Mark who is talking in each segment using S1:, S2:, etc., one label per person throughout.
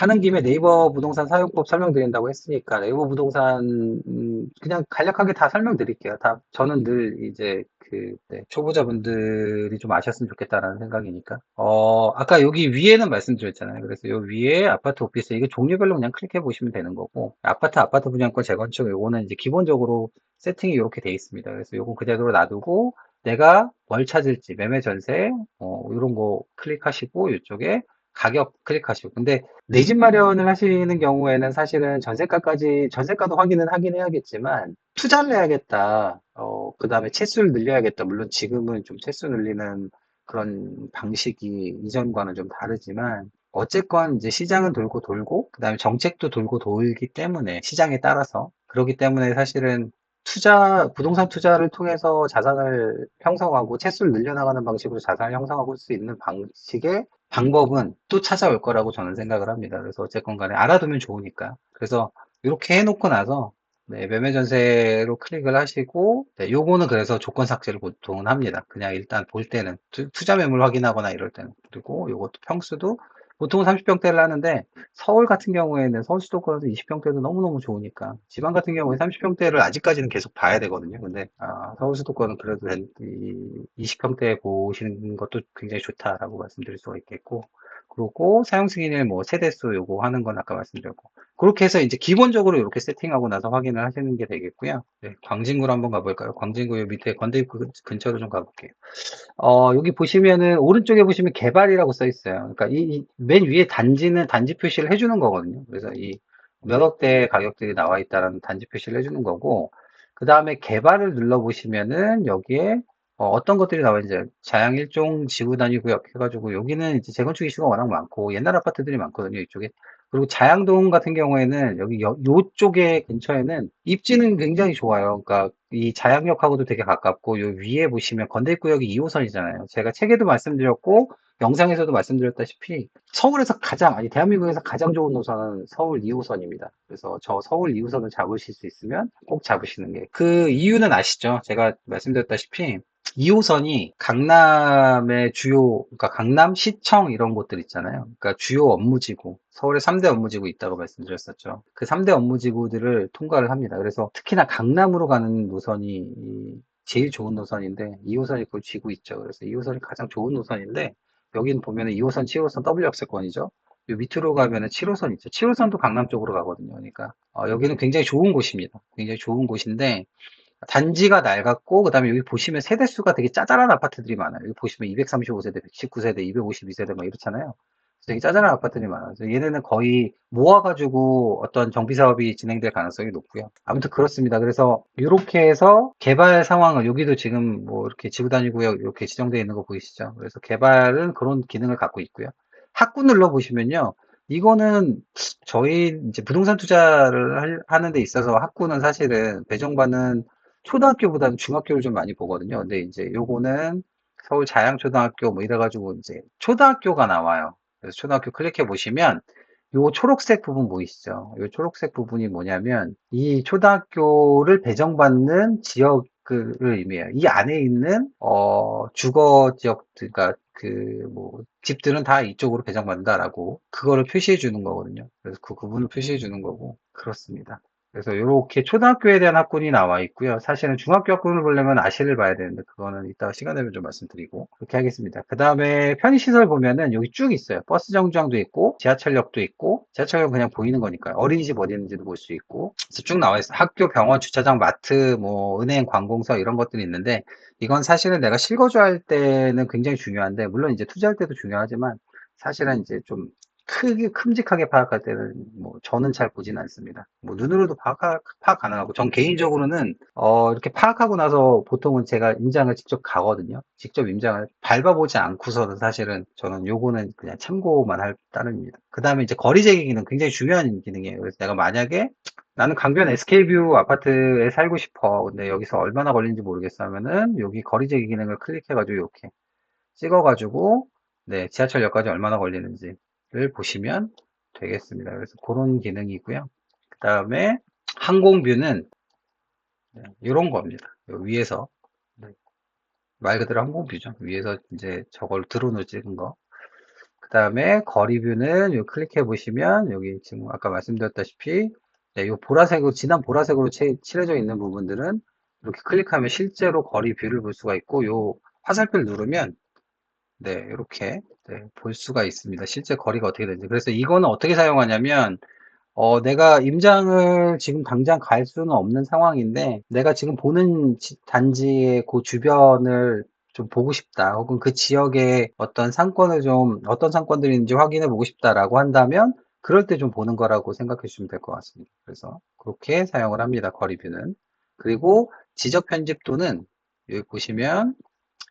S1: 하는 김에 네이버 부동산 사용법 설명드린다고 했으니까 네이버 부동산 그냥 간략하게 다 설명드릴게요. 다 저는 늘 이제 네, 초보자분들이 좀 아셨으면 좋겠다라는 생각이니까. 아까 여기 위에는 말씀드렸잖아요. 그래서 요 위에 아파트 오피스 이게 종류별로 그냥 클릭해 보시면 되는 거고 아파트 분양권 재건축 요거는 이제 기본적으로 세팅이 이렇게 돼 있습니다. 그래서 요건 그대로 놔두고 내가 뭘 찾을지 매매 전세 이런 거 클릭하시고 이쪽에 가격 클릭하시고 근데 내 집 마련을 하시는 경우에는 사실은 전세가도 확인은 하긴 해야겠지만 투자를 해야겠다. 그 다음에 채수를 늘려야겠다. 물론 지금은 좀 채수 늘리는 그런 방식이 이전과는 좀 다르지만 어쨌건 이제 시장은 돌고 돌고 그다음에 정책도 돌고 돌기 때문에 시장에 따라서 그렇기 때문에 사실은 부동산 투자를 통해서 자산을 형성하고 채수를 늘려나가는 방식으로 자산을 형성할 수 있는 방식의 방법은 또 찾아올 거라고 저는 생각을 합니다. 그래서 어쨌건 간에 알아두면 좋으니까. 그래서 이렇게 해놓고 나서 네, 매매 전세로 클릭을 하시고 네, 요거는 그래서 조건 삭제를 보통은 합니다. 그냥 일단 볼 때는 투자 매물 확인하거나 이럴 때는 그리고 요것도 평수도 보통은 30평대를 하는데 서울 같은 경우에는 서울 수도권에서 20평대도 너무너무 좋으니까 지방 같은 경우에 30평대를 아직까지는 계속 봐야 되거든요. 근데 서울 수도권은 그래도 20평대 보시는 것도 굉장히 좋다라고 말씀드릴 수가 있겠고 그리고 사용 승인일 뭐 세대수 요거 하는 건 아까 말씀드렸고 그렇게 해서 이제 기본적으로 이렇게 세팅하고 나서 확인을 하시는 게 되겠고요. 네, 광진구로 한번 가볼까요? 광진구 요 밑에 건대입구 근처로 좀 가볼게요. 여기 보시면은, 오른쪽에 보시면 개발이라고 써 있어요. 그러니까 맨 위에 단지는 단지 표시를 해주는 거거든요. 그래서 이 몇억 대 가격들이 나와 있다라는 단지 표시를 해주는 거고, 그 다음에 개발을 눌러보시면은, 여기에 떤 것들이 나와 있는지, 자양 일종 지구 단위 구역 해가지고, 여기는 이제 재건축 이슈가 워낙 많고, 옛날 아파트들이 많거든요, 이쪽에. 그리고 자양동 같은 경우에는, 여기 요쪽에 근처에는 입지는 굉장히 좋아요. 그러니까 이 자양역하고도 되게 가깝고 요 위에 보시면 건대구역이 2호선이잖아요. 제가 책에도 말씀드렸고 영상에서도 말씀드렸다시피 서울에서 아니 대한민국에서 가장 좋은 노선은 서울 2호선입니다. 그래서 저 서울 2호선을 잡으실 수 있으면 꼭 잡으시는 게 그 이유는 아시죠? 제가 말씀드렸다시피 2호선이 강남의 그러니까 강남, 시청 이런 곳들 있잖아요. 그러니까 주요 업무지구, 서울에 3대 업무지구 있다고 말씀드렸었죠. 그 3대 업무지구들을 통과를 합니다. 그래서 특히나 강남으로 가는 노선이 제일 좋은 노선인데 2호선이 그걸 쥐고 있죠. 그래서 2호선이 가장 좋은 노선인데 여기는 보면은 2호선, 7호선 더블 역세권이죠. 요 밑으로 가면은 7호선 있죠. 7호선도 강남 쪽으로 가거든요. 그러니까 여기는 굉장히 좋은 곳입니다. 굉장히 좋은 곳인데 단지가 낡았고, 그 다음에 여기 보시면 세대수가 되게 짜잘한 아파트들이 많아요. 여기 보시면 235세대, 119세대, 252세대 막 이렇잖아요. 되게 짜잘한 아파트들이 많아요. 그래서 얘네는 거의 모아가지고 어떤 정비 사업이 진행될 가능성이 높고요. 아무튼 그렇습니다. 그래서 이렇게 해서 개발 상황을 여기도 지금 뭐 이렇게 지구 단위구역 이렇게 지정되어 있는 거 보이시죠? 그래서 개발은 그런 기능을 갖고 있고요. 학구 눌러 보시면요. 이거는 저희 이제 부동산 투자를 하는 데 있어서 학구는 사실은 배정받는 초등학교보다는 중학교를 좀 많이 보거든요. 근데 이제 요거는 서울 자양초등학교 뭐 이래가지고 이제 초등학교가 나와요. 그래서 초등학교 클릭해 보시면 요 초록색 부분 보이시죠? 요 초록색 부분이 뭐냐면 이 초등학교를 배정받는 지역을 의미해요. 이 안에 있는 주거 지역 그러니까 그 뭐 집들은 다 이쪽으로 배정받는다라고 그거를 표시해 주는 거거든요. 그래서 그 부분을 표시해 주는 거고 그렇습니다. 그래서 이렇게 초등학교에 대한 학군이 나와 있고요. 사실은 중학교 학군을 보려면 아시를 봐야 되는데 그거는 이따가 시간 되면 좀 말씀드리고 그렇게 하겠습니다. 그 다음에 편의시설 보면은 여기 쭉 있어요. 버스 정류장도 있고 지하철역도 있고 지하철역 그냥 보이는 거니까요. 어린이집 어디 있는지도 볼 수 있고 그래서 쭉 나와 있어요. 학교, 병원, 주차장, 마트, 뭐 은행, 관공서 이런 것들이 있는데 이건 사실은 내가 실거주할 때는 굉장히 중요한데 물론 이제 투자할 때도 중요하지만 사실은 이제 좀 크게 큼직하게 파악할 때는 뭐 저는 잘 보진 않습니다. 뭐 눈으로도 파악 가능하고 전 개인적으로는 이렇게 파악하고 나서 보통은 제가 임장을 직접 가거든요. 직접 임장을 밟아보지 않고서는 사실은 저는 요거는 그냥 참고만 할 따름입니다. 그 다음에 이제 거리 재개 기능 굉장히 중요한 기능이에요. 그래서 내가 만약에 나는 강변 SK뷰 아파트에 살고 싶어. 근데 여기서 얼마나 걸리는지 모르겠어 하면은 여기 거리 재개 기능을 클릭해가지고 이렇게 찍어가지고 네, 지하철역까지 얼마나 걸리는지를 보시면 되겠습니다. 그래서 그런 기능이고요. 그 다음에 항공뷰는 이런 겁니다. 요 위에서 네, 말 그대로 항공뷰죠. 위에서 이제 저걸 드론으로 찍은 거. 그다음에 거리뷰는 요 클릭해 보시면 여기 지금 아까 말씀드렸다시피 네, 요 보라색으로 진한 보라색으로 칠해져 있는 부분들은 이렇게 클릭하면 실제로 거리뷰를 볼 수가 있고 요 화살표를 누르면 네, 이렇게 네, 볼 수가 있습니다. 실제 거리가 어떻게 되는지. 그래서 이거는 어떻게 사용하냐면 내가 임장을 지금 당장 갈 수는 없는 상황인데, 내가 지금 보는 단지의 그 주변을 좀 보고 싶다. 혹은 그 지역의 어떤 상권을 좀, 어떤 상권들이 있는지 확인해 보고 싶다라고 한다면, 그럴 때 좀 보는 거라고 생각해 주시면 될 것 같습니다. 그래서 그렇게 사용을 합니다. 거리뷰는. 그리고 지적 편집도는 여기 보시면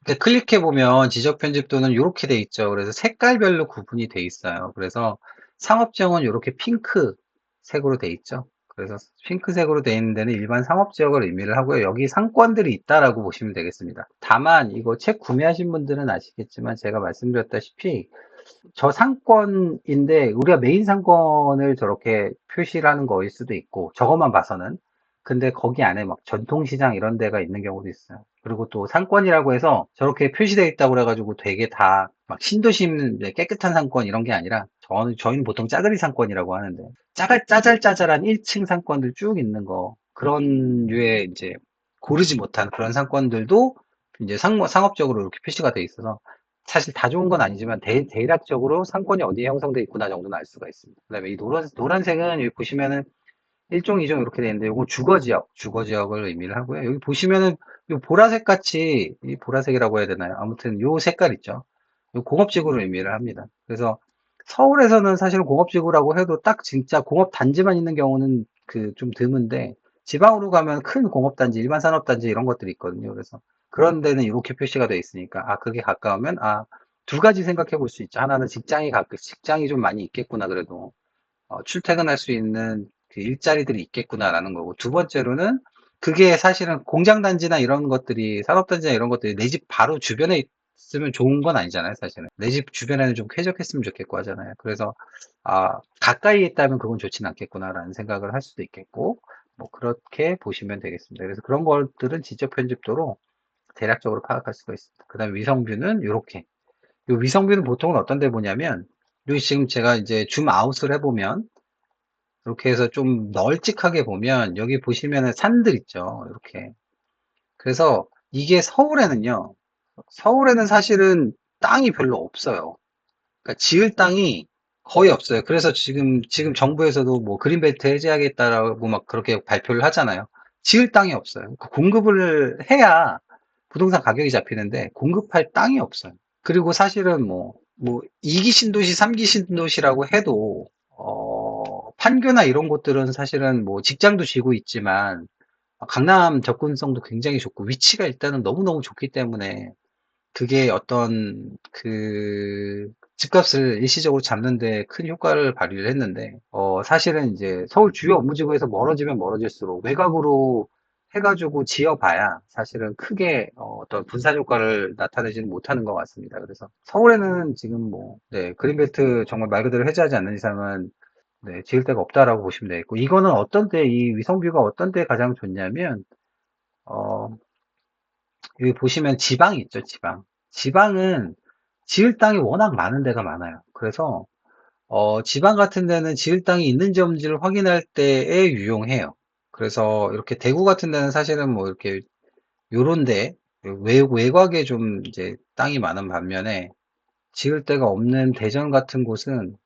S1: 이렇게 클릭해 보면 지적 편집도는 이렇게 돼 있죠. 그래서 색깔별로 구분이 돼 있어요. 그래서 상업지역은 이렇게 핑크색으로 돼 있죠. 그래서 핑크색으로 돼 있는 데는 일반 상업지역을 의미를 하고요. 여기 상권들이 있다라고 보시면 되겠습니다. 다만 이거 책 구매하신 분들은 아시겠지만 제가 말씀드렸다시피 저 상권인데 우리가 메인 상권을 저렇게 표시를 하는 거일 수도 있고 저것만 봐서는 근데 거기 안에 막 전통시장 이런 데가 있는 경우도 있어요. 그리고 또 상권이라고 해서 저렇게 표시되어 있다고 그래가지고 되게 다 막 신도심 이제 깨끗한 상권 이런 게 아니라 저희는 보통 짜그리 상권이라고 하는데 짜잘짜잘한 1층 상권들 쭉 있는 거 그런 류의 이제 고르지 못한 그런 상권들도 이제 상업적으로 이렇게 표시가 돼 있어서 사실 다 좋은 건 아니지만 대략적으로 상권이 어디에 형성되어 있구나 정도는 알 수가 있습니다. 그다음에 이 노란색은 여기 보시면은 1종, 2종 이렇게 되어 있는데 이건 주거지역을 의미를 하고요. 여기 보시면은 이 보라색 같이 이 보라색이라고 해야 되나요? 아무튼 요 색깔 있죠. 요 공업지구를 의미를 합니다. 그래서 서울에서는 사실은 공업지구라고 해도 딱 진짜 공업단지만 있는 경우는 그 좀 드문데 지방으로 가면 큰 공업단지, 일반 산업단지 이런 것들이 있거든요. 그래서 그런 데는 이렇게 표시가 되어 있으니까 그게 가까우면 두 가지 생각해 볼 수 있죠. 하나는 직장이 좀 많이 있겠구나 그래도 출퇴근할 수 있는 그 일자리들이 있겠구나라는 거고, 두 번째로는 그게 사실은 공장단지나 이런 것들이, 산업단지나 이런 것들이 내 집 바로 주변에 있으면 좋은 건 아니잖아요, 사실은. 내 집 주변에는 좀 쾌적했으면 좋겠고 하잖아요. 그래서, 가까이에 있다면 그건 좋진 않겠구나라는 생각을 할 수도 있겠고, 뭐, 그렇게 보시면 되겠습니다. 그래서 그런 것들은 지적 편집도로 대략적으로 파악할 수가 있습니다. 그 다음에 위성뷰는 이렇게. 이 위성뷰는 보통은 어떤 데 보냐면, 여기 지금 제가 이제 줌 아웃을 해보면, 이렇게 해서 좀 널찍하게 보면 여기 보시면은 산들 있죠. 이렇게. 그래서 이게 서울에는 사실은 땅이 별로 없어요. 그러니까 지을 땅이 거의 없어요. 그래서 지금 정부에서도 뭐 그린벨트 해제하겠다라고 막 그렇게 발표를 하잖아요. 지을 땅이 없어요. 그러니까 공급을 해야 부동산 가격이 잡히는데 공급할 땅이 없어요. 그리고 사실은 뭐 2기 신도시, 3기 신도시라고 해도 판교나 이런 곳들은 사실은 뭐 직장도 쥐고 있지만 강남 접근성도 굉장히 좋고 위치가 일단은 너무너무 좋기 때문에 그게 어떤 그 집값을 일시적으로 잡는 데 큰 효과를 발휘를 했는데 사실은 이제 서울 주요 업무지구에서 멀어지면 멀어질수록 외곽으로 해가지고 지어봐야 사실은 크게 떤 분산 효과를 나타내지는 못하는 것 같습니다. 그래서 서울에는 지금 네, 그린벨트 정말 말 그대로 해제하지 않는 이상은 네, 지을 데가 없다라고 보시면 되겠고 이거는 이 위성뷰가 어떤 때 가장 좋냐면 어, 여기 보시면 지방이 있죠, 지방. 지방은 지을 땅이 워낙 많은 데가 많아요. 그래서 지방 같은 데는 지을 땅이 있는지 없는지를 확인할 때에 유용해요. 그래서 이렇게 대구 같은 데는 사실은 뭐 이렇게 요런데 외곽에 좀 이제 땅이 많은 반면에 지을 데가 없는 대전 같은 곳은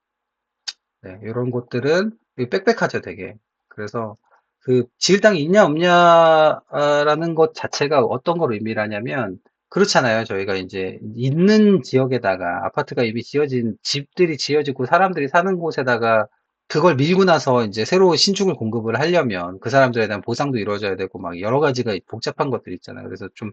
S1: 네, 이런 곳들은 빽빽하죠, 되게. 그래서 그 지을 땅이 있냐 없냐라는 것 자체가 어떤 걸 의미를 하냐면 그렇잖아요. 저희가 이제 있는 지역에다가 아파트가 이미 집들이 지어지고 사람들이 사는 곳에다가 그걸 밀고 나서 이제 새로 신축을 공급을 하려면 그 사람들에 대한 보상도 이루어져야 되고 막 여러 가지가 복잡한 것들이 있잖아요. 그래서 좀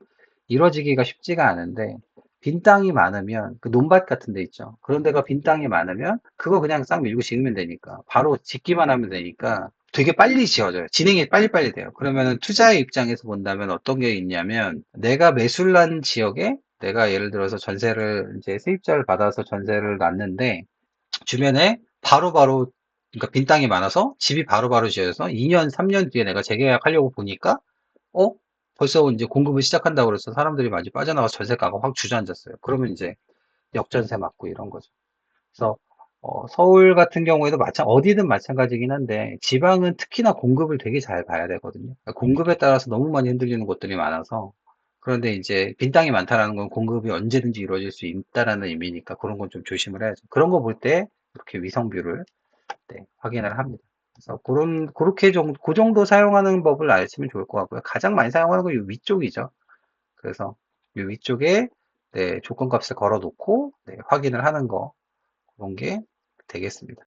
S1: 이루어지기가 쉽지가 않은데 빈 땅이 많으면 그 논밭 같은 데 있죠. 그런 데가 빈 땅이 많으면 그거 그냥 싹 밀고 지으면 되니까 바로 짓기만 하면 되니까 되게 빨리 지어져요. 진행이 빨리빨리 돼요. 그러면은 투자의 입장에서 본다면 어떤 게 있냐면 내가 매술난 지역에 내가 예를 들어서 전세를 이제 세입자를 받아서 전세를 놨는데 주변에 바로바로 그러니까 빈 땅이 많아서 집이 바로바로 지어져서 2년, 3년 뒤에 내가 재계약하려고 보니까 어? 벌써 이제 공급을 시작한다고 그래서 사람들이 많이 빠져나가서 전세가가 확 주저앉았어요. 그러면 이제 역전세 맞고 이런 거죠. 그래서 서울 같은 경우에도 어디든 마찬가지긴 한데 지방은 특히나 공급을 되게 잘 봐야 되거든요. 그러니까 공급에 따라서 너무 많이 흔들리는 곳들이 많아서 그런데 이제 빈 땅이 많다라는 건 공급이 언제든지 이루어질 수 있다라는 의미니까 그런 건 좀 조심을 해야죠. 그런 거 볼 때 이렇게 위성뷰를 네, 확인을 합니다. 그래서 그렇게 그 정도 사용하는 법을 아시면 좋을 것 같고요. 가장 많이 사용하는 건 이 위쪽이죠. 그래서 이 위쪽에 네, 조건값을 걸어 놓고 네, 확인을 하는 거 그런 게 되겠습니다.